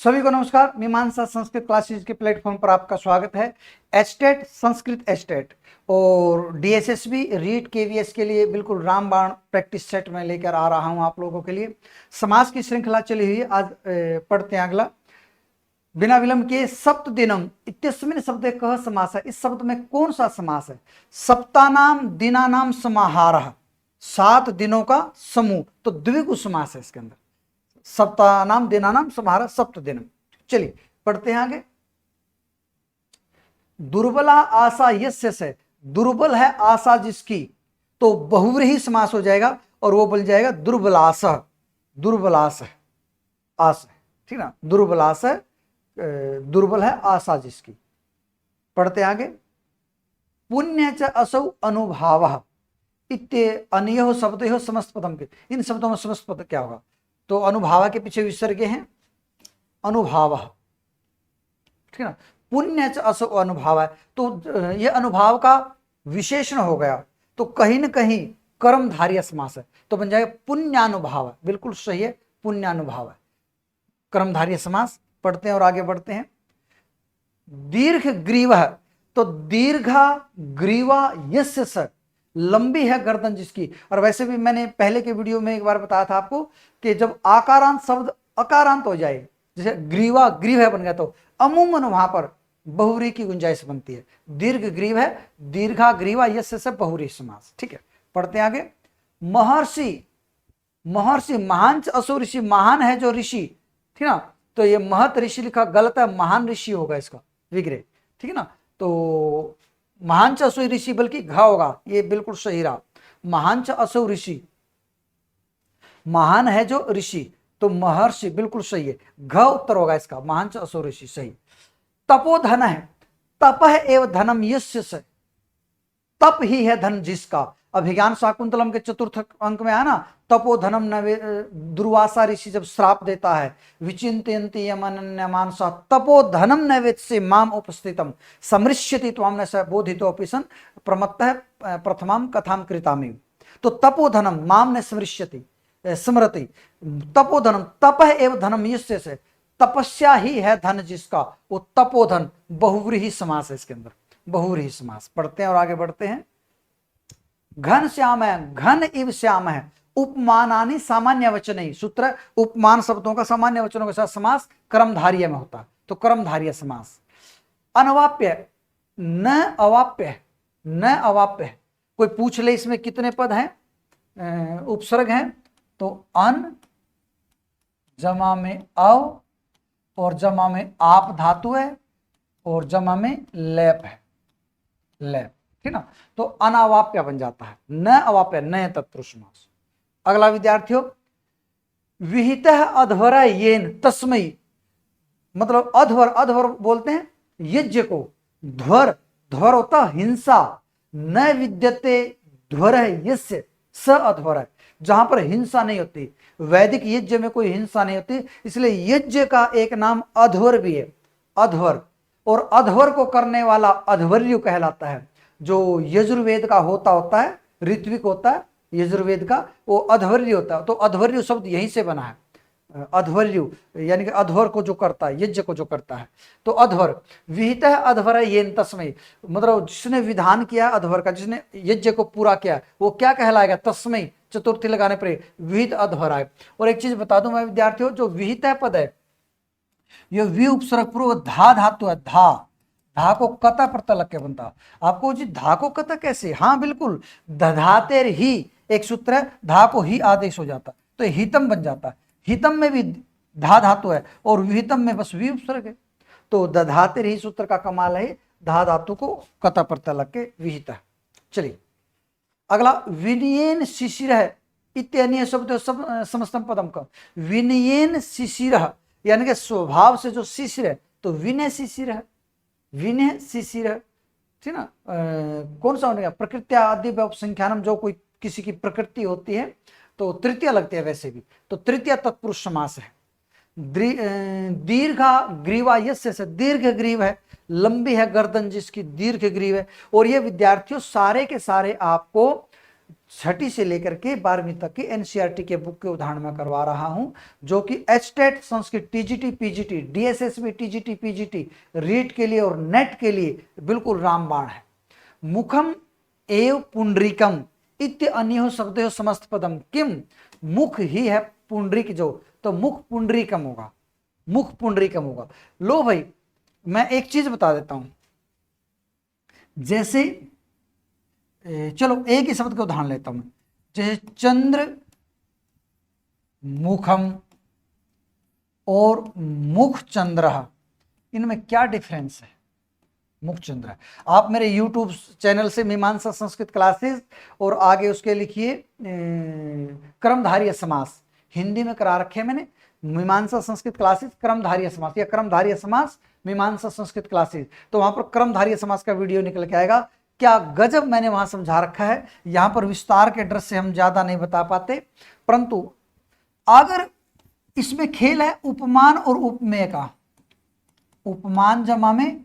सभी को नमस्कार। मीमांसा संस्कृत क्लासेज के प्लेटफॉर्म पर आपका स्वागत है। एचटेट संस्कृत एचटेट और डीएसएसबी रीट केवीएस के लिए बिल्कुल रामबाण प्रैक्टिस सेट में लेकर आ रहा हूं आप लोगों के लिए। समास की श्रृंखला चली हुई है। आज पढ़ते हैं अगला। बिना विलंब के सप्त दिनम इत्यस्मिन् शब्दे कः समास है। इस शब्द में कौन सा समास है? सप्तानाम दिनानाम समाहारः, 7 दिनों का समूह। तो द्विगु समास है इसके अंदर। सप्तानाम दिनानाम समाहारः सप्त दिनम। चलिए पढ़ते हैं आगे। दुर्बला आशा यस्य से, दुर्बल है आशा जिसकी, तो बहुव्रीहि समास हो जाएगा और वो बन जाएगा दुर्बलासः। दुर्बलासः आशा, ठीक ना। दुर्बलासः, दुर्बल है आशा जिसकी। पढ़ते आगे। पुण्य च असौ अनुभावः इत्ये अन्योः शब्दयोः समस्त पदम के। इन शब्दों में समस्त पद क्या होगा? तो अनुभाव के पीछे विसर्ग हैं। अनुभाव, ठीक है ना। पुण्य च असौ अनुभाव है, तो यह अनुभाव का विशेषण हो गया, तो कहीं न कहीं कर्मधारय समास है, तो बन जाएगा पुण्यानुभाव। बिल्कुल सही है, पुण्यानुभाव है कर्मधारय समास। पढ़ते हैं और आगे बढ़ते हैं। दीर्घ ग्रीव, तो दीर्घा ग्रीवा यस्य स, लंबी है गर्दन जिसकी। और वैसे भी मैंने पहले के वीडियो में एक बार बताया था आपको कि जब आकारांत शब्द अकारांत हो जाए, जैसे ग्रीवा ग्रीव है बन गया, तो अमूमन वहां पर बहुव्रीहि की गुंजाइश बनती है। दीर्घ ग्रीव है, दीर्घा ग्रीवा यस्य से बहुव्रीहि समास। ठीक है, पढ़ते हैं आगे। महर्षि, महर्षि महान असुर ऋषि, महान है जो ऋषि, ठीक ना। तो ये महत ऋषि लिखा गलत है, महान ऋषि होगा इसका विग्रह, ठीक है ना। तो महान च असौ ऋषि बल्कि घ होगा, ये बिल्कुल सही रहा। महान च असौ ऋषि, महान है जो ऋषि, तो महर्षि बिल्कुल सही है, घ उत्तर होगा इसका। महान च असौ ऋषि सही। तपोधन है, तपः एव धनम यस्य से, तप ही है धन जिसका। अभिज्ञान शाकुंतलम के 4th अंक में है ना, तपोधनम नवे। दुर्वासा ऋषि जब श्राप देता है, विचिंतयन्ति यमनन्य मानसा तपोधनम नैवेत्स्य माम उपस्थितम समृष्यति त्वाम न स बोधितोऽपि सन् प्रमत्तः प्रथमाम कथाम कृतामि। तो तपोधनम माम न समृष्यति स्मरति, तपोधनम तपः एव धनम यस्य से, तपस्या ही है धन जिसका, वो तपोधन बहुव्रीहि समास है इसके अंदर, बहुव्रीहि समास। पढ़ते हैं और आगे बढ़ते हैं। घन श्याम है, घन इव श्याम है, उपमानानि सामान्य वचन। सूत्र उपमान शब्दों का सामान्य वचनों के साथ समास कर्मधारय में होता है, तो कर्मधारय समास। अनवाप्य, न अवाप्य, न अवाप्य। कोई पूछ ले इसमें कितने पद हैं, उपसर्ग हैं, तो अन जमा में अव और जमा में आप धातु है और जमा में लेप है, लेप, ठीक ना। तो अनावाप्य बन जाता है, न अवाप्य, न तत्पुरुष समास। अगला विद्यार्थियों, विहितः अध्वरा येन तस्मै, मतलब अध्वर, अध्वर बोलते हैं यज्ञ को। ध्वर, ध्वर होता हिंसा। न विद्यते ध्वर यस्य स अध्वर है, जहां पर हिंसा नहीं होती। वैदिक यज्ञ में कोई हिंसा नहीं होती, इसलिए यज्ञ का एक नाम अध्वर भी है, अध्वर। और अध्वर को करने वाला अध्वर्यु कहलाता है। जो यजुर्वेद का होता है, ऋत्विक होता है यजुर्वेद का, वो अध्वर्यु होता है। तो अध्वर्यु शब्द यहीं से बना है, अध्वर्यु यानी कि अध्वर को जो करता है, यज्ञ को जो करता है, तो अध्वर। विहितः अध्वर येन तस्मै, मतलब जिसने विधान किया अध्वर का, जिसने यज्ञ को पूरा किया, वो क्या कहलाएगा? तस्मै, चतुर्थी लगाने पर विहित अध्वर आए। और एक चीज बता दूं मैं विद्यार्थियों, जो विहित पद है, ये वि उपसर्ग पूर्व धा धातु है। धा, धा को कता प्रत्यय लग के बनता। आपको जी धा को कता कैसे? हाँ बिल्कुल, दधातेर ही एक सूत्र है, धा को ही आदेश हो जाता, तो हितम बन जाता है। हितम में भी धा धातु है और विहितम में बस वि उपसर्ग है, तो दधातेर ही सूत्र का कमाल है, धा धातु को कता प्रत्यय लग के विहित है। चलिए अगला, विनयेन शिशिर है इत्यन्य शब्द समस्तम पदम का। विनयेन शिशिर यानी कि स्वभाव से जो शिशिर है, तो विनय शिशिर है, विनय शिशिर है, ठीक ना। कौन सा होने? प्रकृत्या आदि संख्यानम, जो कोई किसी की प्रकृति होती है तो तृतीय लगती है वैसे भी, तो तृतीय तत्पुरुष समास है। दीर्घा ग्रीवा यस्य से, दीर्घ ग्रीव है, लंबी है गर्दन जिसकी, दीर्घ ग्रीव है। और ये विद्यार्थियों सारे के सारे आपको छठी से लेकर के 12वीं तक की एनसीईआरटी के बुक के उदाहरण में करवा रहा हूं, जो कि HTET Sanskrit, TGT, PGT, DSSB, TGT, PGT, REET के लिए और नेट के लिए बिल्कुल रामबाण है। मुखम एव पुंडरीकम इत्य अन्यो शब्दो समस्त पदम किम, मुख ही है पुंडरीक जो, तो मुख पुंडरीकम होगा, मुख पुंडरीकम होगा। लो भाई मैं एक चीज बता देता हूं, जैसे चलो एक ही शब्द का उदाहरण लेता हूं, जैसे चंद्र मुखम और मुख चंद्र, इनमें क्या डिफरेंस है? मुख चंद्र, आप मेरे YouTube चैनल से मीमांसा संस्कृत क्लासेस और आगे उसके लिखिए क्रमधारय समास, हिंदी में करा रखे मैंने, मीमांसा संस्कृत क्लासेस क्रमधारय समास या क्रमधारय समास मीमांसा संस्कृत क्लासेस, तो वहां पर क्रमधारय समास का वीडियो निकल के आएगा। क्या गजब मैंने वहां समझा रखा है, यहां पर विस्तार के दृश्य से हम ज्यादा नहीं बता पाते, परंतु अगर इसमें खेल है उपमान और उपमेय का, उपमान जमा में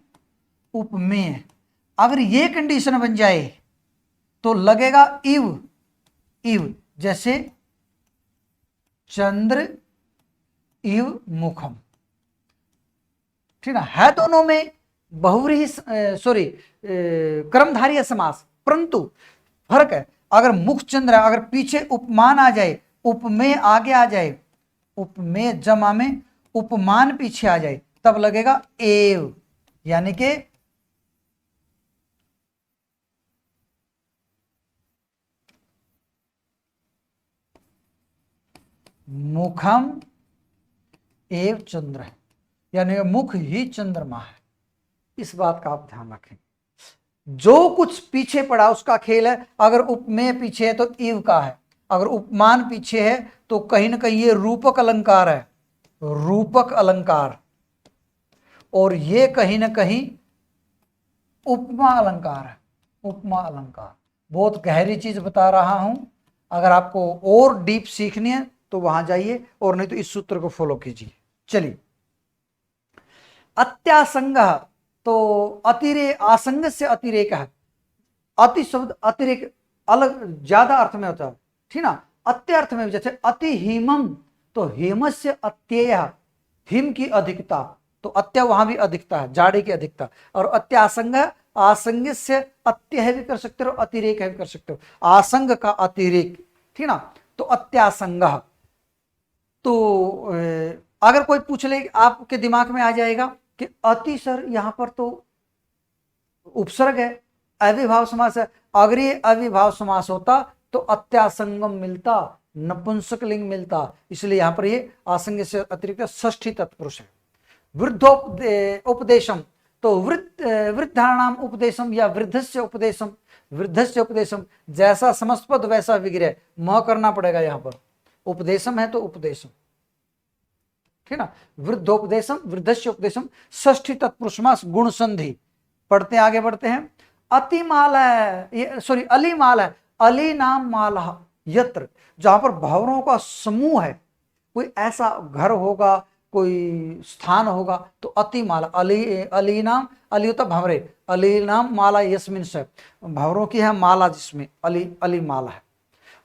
उपमेय, अगर ये कंडीशन बन जाए तो लगेगा इव, इव जैसे चंद्र इव मुखम, ठीक है दोनों में बहुव्रीहि सॉरी क्रमधारय समास, परंतु फर्क है, अगर मुख चंद्र अगर पीछे उपमान आ जाए, उपमेय आगे आ जाए, उपमेय जमा में उपमान पीछे आ जाए, तब लगेगा एव, यानी कि मुखम एव चंद्र है, यानी मुख ही चंद्रमा है। इस बात का आप ध्यान रखें, जो कुछ पीछे पड़ा उसका खेल है, अगर उपमेय पीछे है तो इव का है, अगर उपमान पीछे है तो कहीं ना कहीं ये रूपक अलंकार है, रूपक अलंकार, और ये कहीं ना कहीं उपमा अलंकार है, उपमा अलंकार। बहुत गहरी चीज बता रहा हूं, अगर आपको और डीप सीखनी है तो वहां जाइए, और नहीं तो इस सूत्र को फॉलो कीजिए। चलिए अत्यासंग, तो अतिरे आसंग से अतिरेक है, अति शब्द अतिरेक अलग ज्यादा अर्थ में होता है, ठीक ना, अत्य अर्थ में, जैसे अति हिमम तो हिमस्य अत्यय, हिम की अधिकता, तो अत्य वहां भी अधिकता है, जाड़े की अधिकता, और अत्यासंग आसंग से अत्य भी कर सकते हो, अतिरेक है भी कर सकते हो, आसंग का अतिरेक, ठीक ना, तो अत्यासंग। तो अगर कोई पूछ ले, आपके दिमाग में आ जाएगा कि अति सर यहां पर तो उपसर्ग है, अविभाव समास है, अगर ये अविभाव समास होता तो अत्यासंगम मिलता, नपुंसक लिंग मिलता, इसलिए यहां पर ये आसंग से अतिरिक्त षष्ठी तत्पुरुष है। वृद्धोपदेशम, तो वृद्धाणाम उपदेशम या वृद्धस्य उपदेशम, वृद्धस्य उपदेशम, जैसा समस्त पद वैसा विग्रह, म करना पड़ेगा यहां पर, उपदेशम है तो उपदेशम, ठीक ना, वृद्धोपदेशम वृद्धस्य उपदेशम, षष्ठी तत्पुरुषमास गुण संधि। पढ़ते आगे बढ़ते हैं, अतिमाल है, सॉरी अलीमाल है, अली नाम माला यत्र, जहां पर भवरों का समूह है, कोई ऐसा घर होगा, कोई स्थान होगा, तो अतिमाला, अली अली नाम, अली होता भंवरे, अली नाम माला यस्मिन से, भंवरों की है माला जिसमें अली, अली माला है।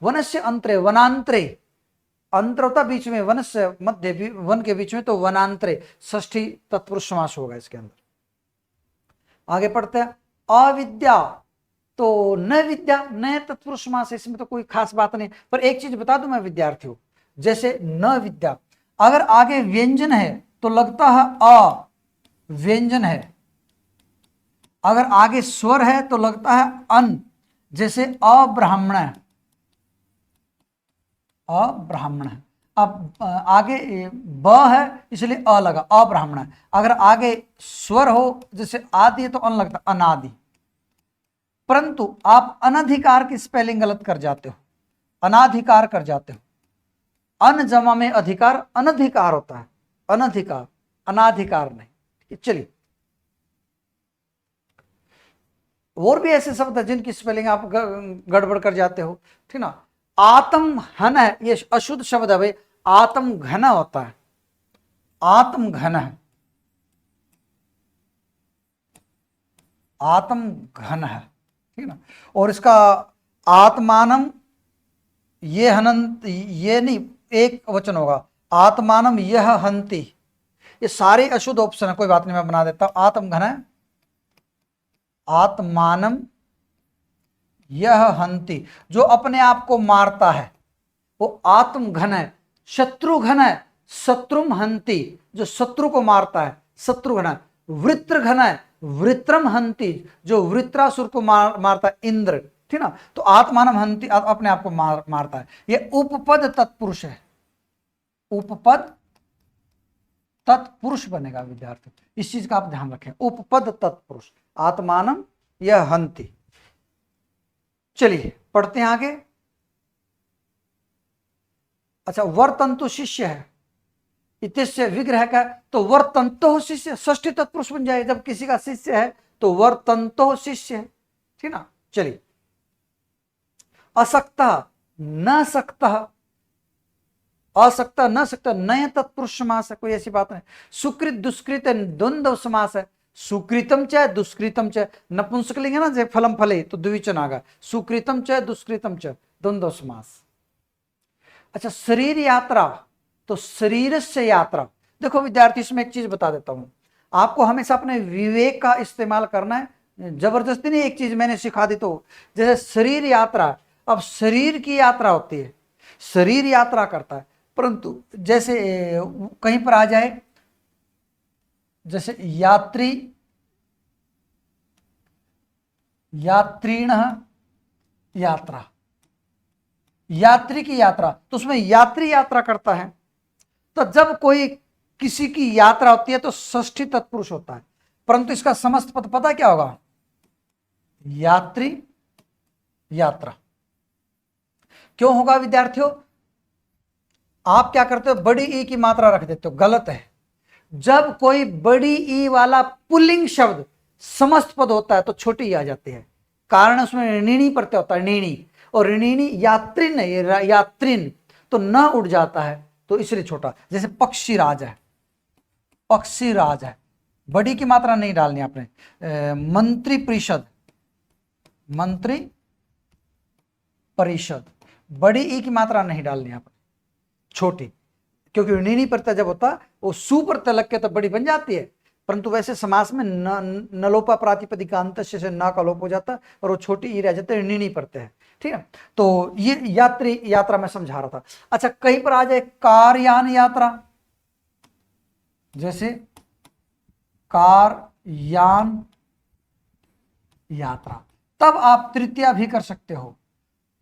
वनस्य अंतरे, वनांतरे, अंतर होता बीच में, वन से मध्य वन के बीच में, तो वनांतरे षष्ठी तत्पुरुष समास होगा इसके अंदर। आगे पढ़ते हैं, अविद्या, तो न विद्या, न तत्पुरुष समास, इसमें तो कोई खास बात नहीं, पर एक चीज बता दूं मैं विद्यार्थियों, जैसे न विद्या, अगर आगे व्यंजन है तो लगता है अ, व्यंजन है, अगर आगे स्वर है तो लगता है अन, जैसे अब्राह्मण, अब्राह्मण है, अब आगे ब है इसलिए अ लगा, अब्राह्मण है, अगर आगे स्वर हो जैसे आदि है तो अन लगता, अनादि, परंतु आप अनधिकार की स्पेलिंग गलत कर जाते हो, अनाधिकार कर जाते हो, अन जमा में अधिकार, अनधिकार होता है, अनधिकार, अनाधिकार नहीं। चलिए और भी ऐसे शब्द है जिनकी स्पेलिंग आप गड़बड़ कर जाते हो, ठीक ना, आत्म हन है, ये अशुद्ध शब्द है भाई, आत्म घन होता है, आत्म घन है, आत्म घन है, ठीक ना, और इसका आत्मानम ये हनंत, ये नहीं, एक वचन होगा, आत्मानम यह हंति। ये सारे अशुद्ध ऑप्शन है, कोई बात नहीं, मैं बना देता हूं। आत्म घन है, आत्मानम यह हंति, जो अपने आप को मारता है वो आत्म घन है। शत्रु घन है, शत्रुम हंति, जो शत्रु को मारता है शत्रु घन है। वृत्र घन है, वृत्रम हंति, जो वृत्रासुर को मारता है इंद्र, ठीक ना। तो आत्मानम हंति, अपने आप को मारता है। ये उपपद तत्पुरुष है, उपपद तत्पुरुष बनेगा विद्यार्थी, इस चीज का आप ध्यान रखें। उपपद तत्पुरुष, आत्मानम यह हंति। चलिए पढ़ते हैं आगे। अच्छा, वर्तंतु शिष्य है, इतिश्य विग्रह का, तो वर्तंतो शिष्य षष्ठी तत्पुरुष बन जाए। जब किसी का शिष्य है तो वर्तंतो शिष्य है, ठीक ना। चलिए, असक्ता न सकता, असक्ता न सकता, नय तत्पुरुष समास है, कोई ऐसी बात नहीं। सुकृत दुष्कृत द्वंद्व समास है, सुकृतम च दुष्कृतम च, नपुंसकलिंग है ना, जैसे फलम फले तो द्विवचन आगा, सुकृतम च दुष्कृतम च, द्वंद्व समास। अच्छा, शरीर यात्रा, तो शरीर से यात्रा। देखो विद्यार्थी, इसमें एक चीज बता देता हूं, आपको हमेशा अपने विवेक का इस्तेमाल करना है, जबरदस्ती नहीं। एक चीज मैंने सिखा दी, तो जैसे शरीर यात्रा, अब शरीर की यात्रा होती है, शरीर यात्रा करता है, परंतु जैसे कहीं पर आ जाए, जैसे यात्री, यात्रीण यात्रा, यात्री की यात्रा, तो उसमें यात्री यात्रा करता है। तो जब कोई किसी की यात्रा होती है तो षष्ठी तत्पुरुष होता है, परंतु इसका समस्त पद पता क्या होगा? यात्री यात्रा। क्यों होगा विद्यार्थियों? आप क्या करते हो, बड़ी ई की मात्रा रख देते हो, गलत है। जब कोई बड़ी ई वाला पुल्लिंग शब्द समस्त पद होता है तो छोटी ई आ जाती है, कारण उसमें ऋणीनी प्रत्यय होता है, ऋणीनी, और ऋणीनी यात्रिन है, यात्रिन तो न उड़ जाता है, तो इसलिए छोटा। जैसे पक्षीराज है, पक्षीराज है, बड़ी की मात्रा नहीं डालनी आपने। मंत्री परिषद, मंत्री परिषद, बड़ी ई की मात्रा नहीं डालनी आपने, छोटी, क्योंकि ऋणीनी प्रत्यय जब होता है वो सु प्रत्यय लग के तो बड़ी बन जाती है, परंतु वैसे समास में नलोपा प्रातिपदिकांत से न का लोप हो जाता है और वो छोटी ई रह जाते हैं, ऋणीनी प्रत्यय है, ठीक है। तो ये यात्री यात्रा में समझा रहा था। अच्छा, कहीं पर आ जाए कारयान यात्रा, जैसे कारयान यात्रा, तब आप तृतीया भी कर सकते हो,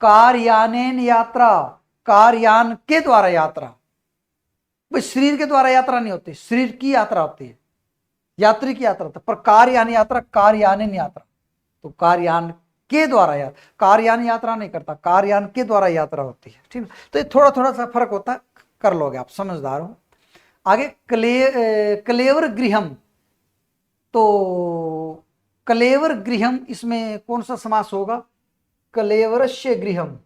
कारयानेन यात्रा, कारयान के द्वारा यात्रा। भाई शरीर के द्वारा यात्रा नहीं होती, शरीर की यात्रा होती है, यात्री की यात्रा होता है, पर कारयान यात्रा, कारयानेन यात्रा, तो कारयान के द्वारा यात्रा, कारयान यात्रा नहीं करता, कारयान के द्वारा यात्रा होती है, ठीक है। तो ये थोड़ा थोड़ा सा फर्क होता है, कर लोगे आप, समझदार हो। आगे कलेवर गृहम, तो कलेवर गृहम, इसमें कौन सा समास होगा? कलेवरस्य गृहम,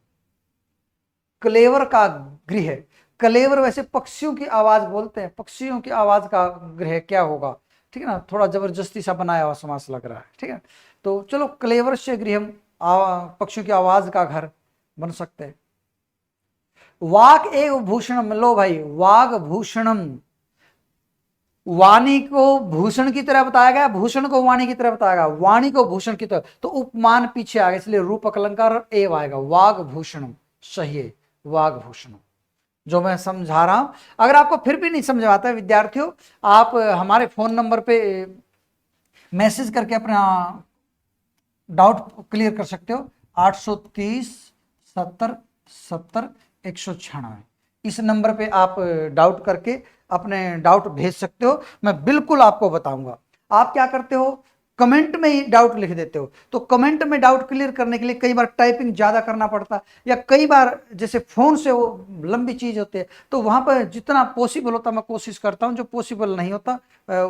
कलेवर का गृह। कलेवर वैसे पक्षियों की आवाज बोलते हैं, पक्षियों की आवाज का गृह क्या होगा, ठीक है ना, थोड़ा जबरदस्ती सा बनाया हुआ समास लग रहा है, ठीक है। तो चलो, कलेवरस्य गृहम, पक्षियों की आवाज का घर बन सकते हैं। वाक एव भूषणम, लो भाई, वाग भूषणम, वाणी को भूषण की तरह बताया गया, भूषण को वाणी की तरह बताया गया, वाणी को भूषण की तरह, तो उपमान पीछे आ गया, इसलिए रूपक अलंकार एव आएगा, वाग भूषणम, सही है, वाग भूषणम, जो मैं समझा रहा हूं। अगर आपको फिर भी नहीं समझ आता है विद्यार्थियों, आप हमारे फोन नंबर पे मैसेज करके अपना डाउट क्लियर कर सकते हो, 830 70 70 196, इस नंबर पे आप डाउट करके अपने डाउट भेज सकते हो, मैं बिल्कुल आपको बताऊंगा। आप क्या करते हो, कमेंट में ही डाउट लिख देते हो, तो कमेंट में डाउट क्लियर करने के लिए कई बार टाइपिंग ज्यादा करना पड़ता है, या कई बार जैसे फोन से वो लंबी चीज होती है, तो वहां पर जितना पॉसिबल होता मैं कोशिश करता हूं, जो पॉसिबल नहीं होता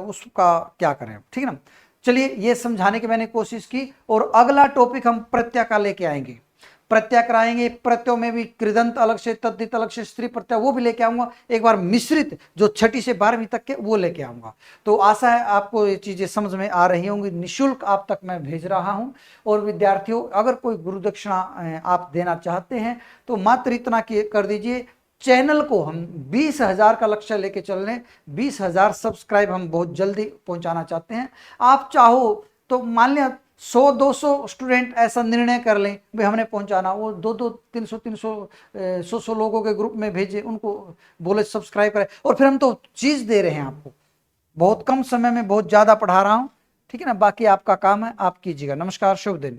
उसका क्या करें, ठीक है ना। चलिए, ये समझाने की मैंने कोशिश की, और अगला टॉपिक हम प्रत्यय का लेके आएंगे। प्रत्यय कराएंगे, प्रत्ययों में भी कृदंत अलग से, तद्धित अलग से, स्त्री प्रत्यय वो भी लेके आऊंगा, एक बार मिश्रित जो 6ठी से 12वीं तक के वो लेके आऊंगा। तो आशा है आपको ये चीजें समझ में आ रही होंगी। निःशुल्क आप तक मैं भेज रहा हूं। और विद्यार्थियों, अगर कोई गुरु दक्षिणा आप देना चाहते हैं तो मात्र इतना कर दीजिए, चैनल को हम 20,000 का लक्ष्य लेके चल रहे हैं। 20,000 सब्सक्राइब हम बहुत जल्दी पहुंचाना चाहते हैं। आप चाहो तो मान लिया 100-200 स्टूडेंट ऐसा निर्णय कर लें भाई हमने पहुंचाना, वो 2-2, 300-300, 100 लोगों के ग्रुप में भेजे, उनको बोले सब्सक्राइब करें। और फिर हम तो चीज दे रहे हैं आपको, बहुत कम समय में बहुत ज्यादा पढ़ा रहा हूं, ठीक है ना। बाकी आपका काम है, आप कीजिएगा। नमस्कार, शुभ दिन।